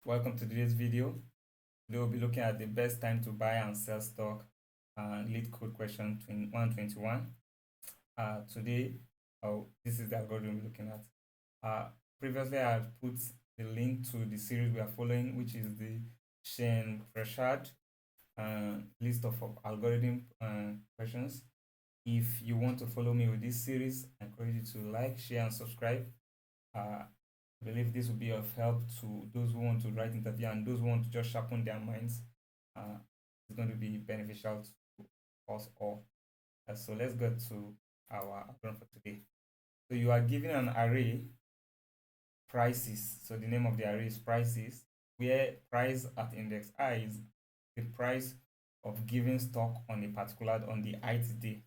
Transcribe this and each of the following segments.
Welcome to today's video. Today we'll be looking at the best time to buy and sell stock, lead code question 121. Today, this is the algorithm we're looking at. Previously, I had put the link to the series we are following, which is the Shane Freshard list of algorithm questions. If you want to follow me with this series, I encourage you to like, share, and subscribe. I believe this will be of help to those who want to write interview and those who want to just sharpen their minds. It's going to be beneficial to us all. So let's go to our outline for today. So you are given an array prices. So the name of the array is prices, where price at index I is the price of given stock on a particular on the ith day.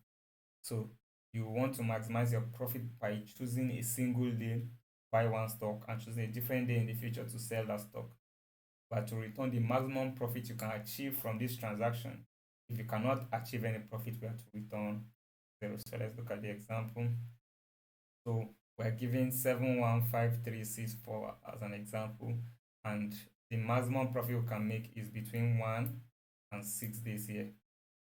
So you want to maximize your profit by choosing a single day, buy one stock, and choosing a different day in the future to sell that stock. But to return the maximum profit you can achieve from this transaction, if you cannot achieve any profit, we have to return zero. So let's look at the example. So we're given 715364 as an example, and the maximum profit we can make is between 1 and 6 days here.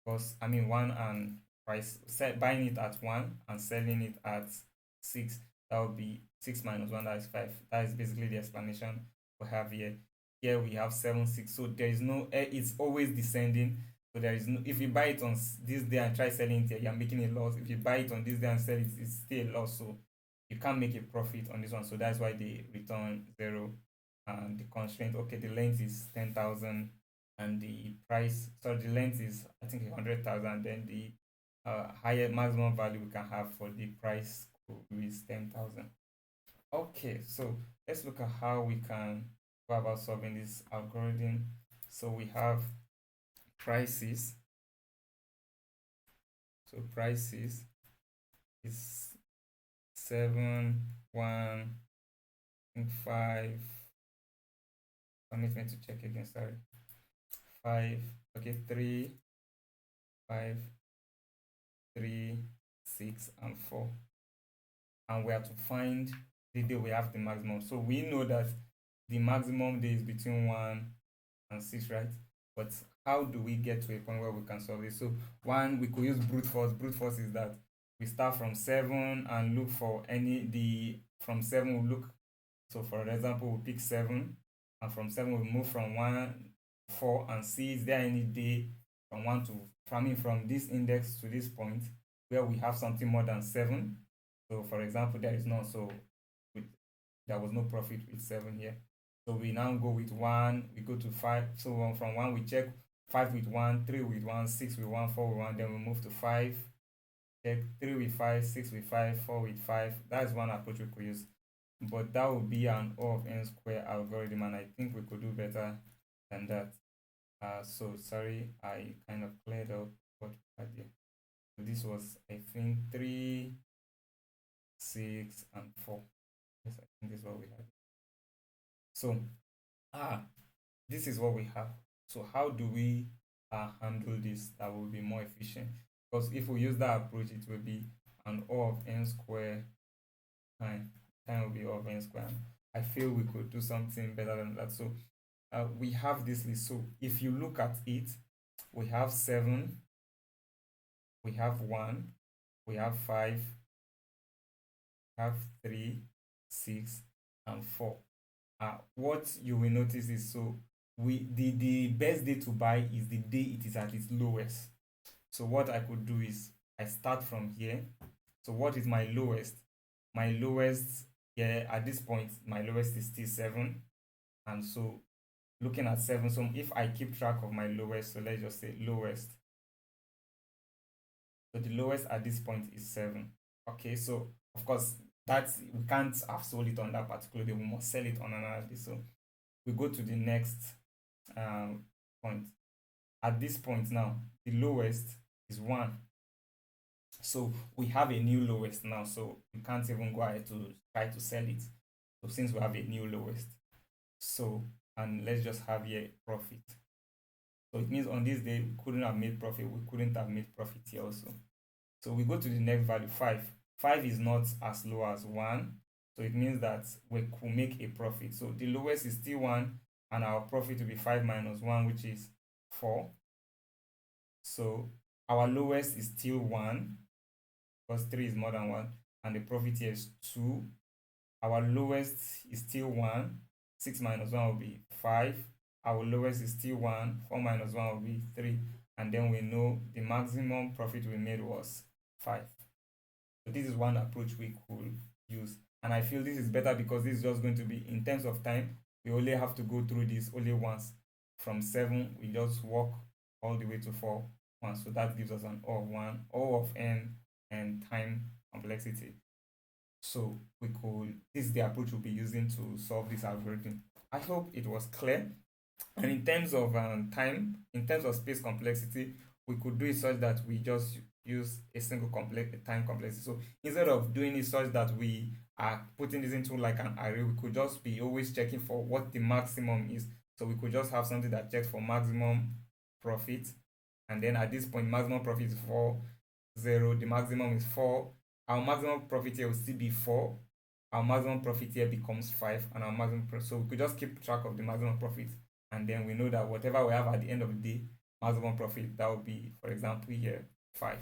Because I mean 1 and buying it at 1 and selling it at 6, that would be 6 minus 1, that is 5. That is basically the explanation we have here. Here we have 7 6, so there is no, it's always descending. So there is no, if you buy it on this day and try selling it here, you're making a loss. If you buy it on this day and sell it, it's still a loss. So you can't make a profit on this one. So that's why they return 0. And the constraint, okay, the length is 10,000 and the price, so the length is I think 100,000. Then the higher maximum value we can have for the price is 10,000. Okay, so let's look at how we can go about solving this algorithm. So we have prices. So prices is 7 1 5. I need to check again, sorry. 5, okay, 3 5 3 6 and 4, and we have to find the day we have the maximum. So we know that the maximum day is between 1 and 6, right? But how do we get to a point where we can solve this? So one, we could use brute force. Brute force is that we start from 7 and look for from 7 we look. So for example, we pick 7, and from 7 we move from 1 4 and see is there any day from 1 to from this index to this point where we have something more than 7. So for example, there is none, so there was no profit with 7 here. So we now go with 1, we go to 5. So from 1 we check 5 with 1, 3 with 1, 6 with 1, 4 with 1. Then we move to 5, check 3 with 5, 6 with 5, 4 with 5. That's one approach we could use. But that would be an O of n square algorithm, and I think we could do better than that. So sorry, I kind of cleared up what we had here. So this was, I think, 3, 6, and 4. Yes, I think this is what we had. So, this is what we have. So how do we handle this that will be more efficient? Because if we use that approach, it will be an O of n square time. Time will be O of n square. I feel we could do something better than that. So we have this list. So if you look at it, we have 7, we have 1, we have 5, we have 3, 6, and 4. What you will notice is, so the best day to buy is the day it is at its lowest. So what I could do is I start from here. So what is my lowest? My lowest here at this point, my lowest is still 7. And so looking at 7, so if I keep track of my lowest, so let's just say lowest. So the lowest at this point is 7. Okay, so of course we can't have sold it on that particular day, we must sell it on another day. So we go to the next point. At this point now, the lowest is 1. So we have a new lowest now, so we can't even go ahead to try to sell it. So since we have a new lowest, so, and let's just have here profit. So it means on this day we couldn't have made profit, we couldn't have made profit here also. So we go to the next value, 5. 5 is not as low as 1, so it means that we could make a profit. So the lowest is still 1, and our profit will be 5 minus 1, which is 4. So our lowest is still 1, because 3 is more than 1, and the profit here is 2. Our lowest is still 1. 6 minus 1 will be 5. Our lowest is still 1. 4 minus 1 will be 3. And then we know the maximum profit we made was 5. So this is one approach we could use. And I feel this is better because this is just going to be, in terms of time, we only have to go through this only once. From 7, we just walk all the way to 4 once. So that gives us an O of 1, O of n, and time complexity. So this is the approach we'll be using to solve this algorithm. I hope it was clear. And in terms of time, in terms of space complexity, we could do it such that we just use a single time complexity. So instead of doing it such that we are putting this into like an array, we could just be always checking for what the maximum is. So we could just have something that checks for maximum profit. And then at this point, maximum profit is 4, 0. The maximum is 4. Our maximum profit here will still be 4. Our maximum profit here becomes 5. And our maximum profit, so we could just keep track of the maximum profit. And then we know that whatever we have at the end of the day, maximum profit, that would be, for example, here 5.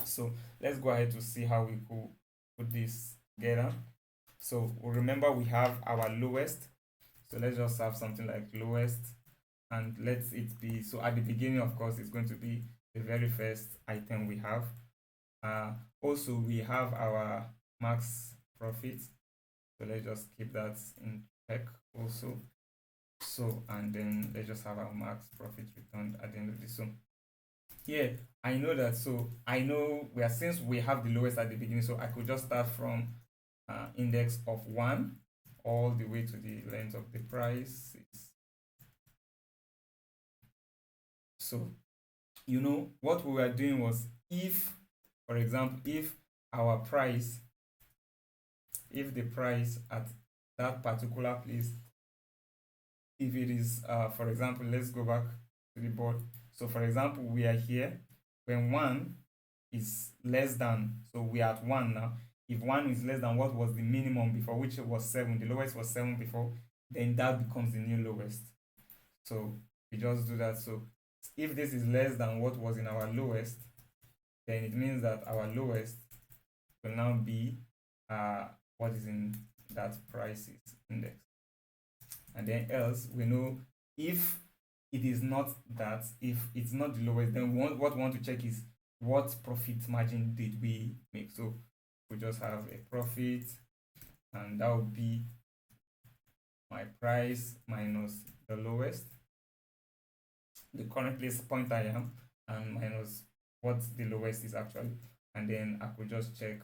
So let's go ahead to see how we could put this together. So remember, we have our lowest. So let's just have something like lowest, and let it be, so at the beginning, of course, it's going to be the very first item we have. Also, we have our max profit. So let's just keep that in check also. So, and then let's just have our max profit returned at the end of this. So here, I know that, so I know since we have the lowest at the beginning, so I could just start from index of 1 all the way to the length of the price. So, what we were doing was, if, for example, if the price at that particular place, if it is, for example, let's go back to the board. So for example, we are here when 1 is less than, so we are at 1 now. If 1 is less than what was the minimum before, which was 7, the lowest was 7 before, then that becomes the new lowest. So we just do that. So if this is less than what was in our lowest, then it means that our lowest will now be what is in that prices index. And then else, we know if it is not that, if it's not the lowest, then what we want to check is what profit margin did we make. So we just have a profit, and that would be my price minus the lowest, the current place point I am, and minus what the lowest is actually. And then I could just check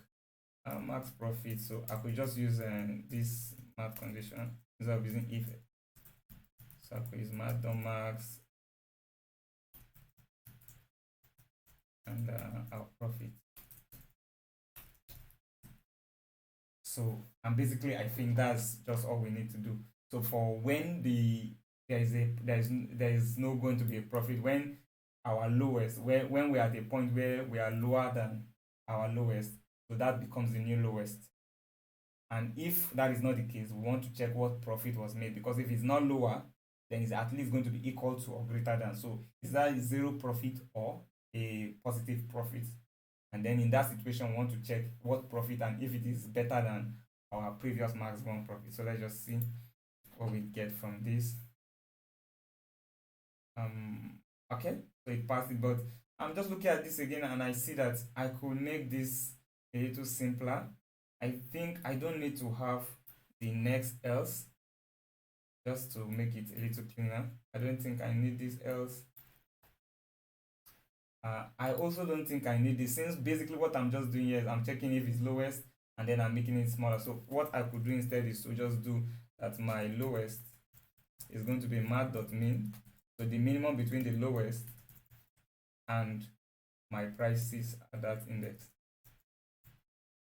max profit. So I could just use this math condition instead of using if. So I could use math.max and our profit. So, and basically I think that's just all we need to do. So for when there is no going to be a profit, when our lowest, when we're at a point where we are lower than our lowest, so that becomes the new lowest. And if that is not the case, we want to check what profit was made, because if it's not lower, then it's at least going to be equal to or greater than. So is that 0 profit or a positive profit? And then in that situation, we want to check what profit and if it is better than our previous maximum profit. So let's just see what we get from this. Okay, so it passed it, but I'm just looking at this again and I see that I could make this a little simpler. I think I don't need to have the next else, just to make it a little cleaner. I don't think I need this else. I also don't think I need this, since basically what I'm just doing here is I'm checking if it's lowest and then I'm making it smaller. So what I could do instead is to just do that my lowest is going to be math.min. So the minimum between the lowest and my prices at that index.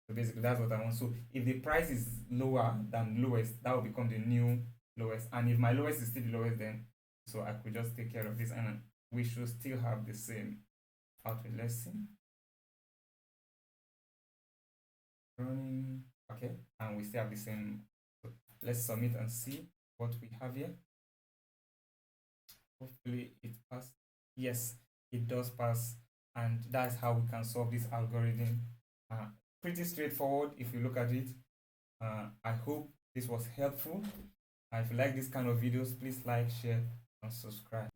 So basically that's what I want. So if the price is lower than lowest, that will become the new lowest. And if my lowest is still the lowest, then so I could just take care of this, and we should still have the same output. Let's see. Running. Okay, and we still have the same. So let's submit and see what we have here. Hopefully it passed. Yes, it does pass, and that's how we can solve this algorithm. uh, Pretty straightforward if you look at it. I hope this was helpful. If you like this kind of videos, please like, share, and subscribe.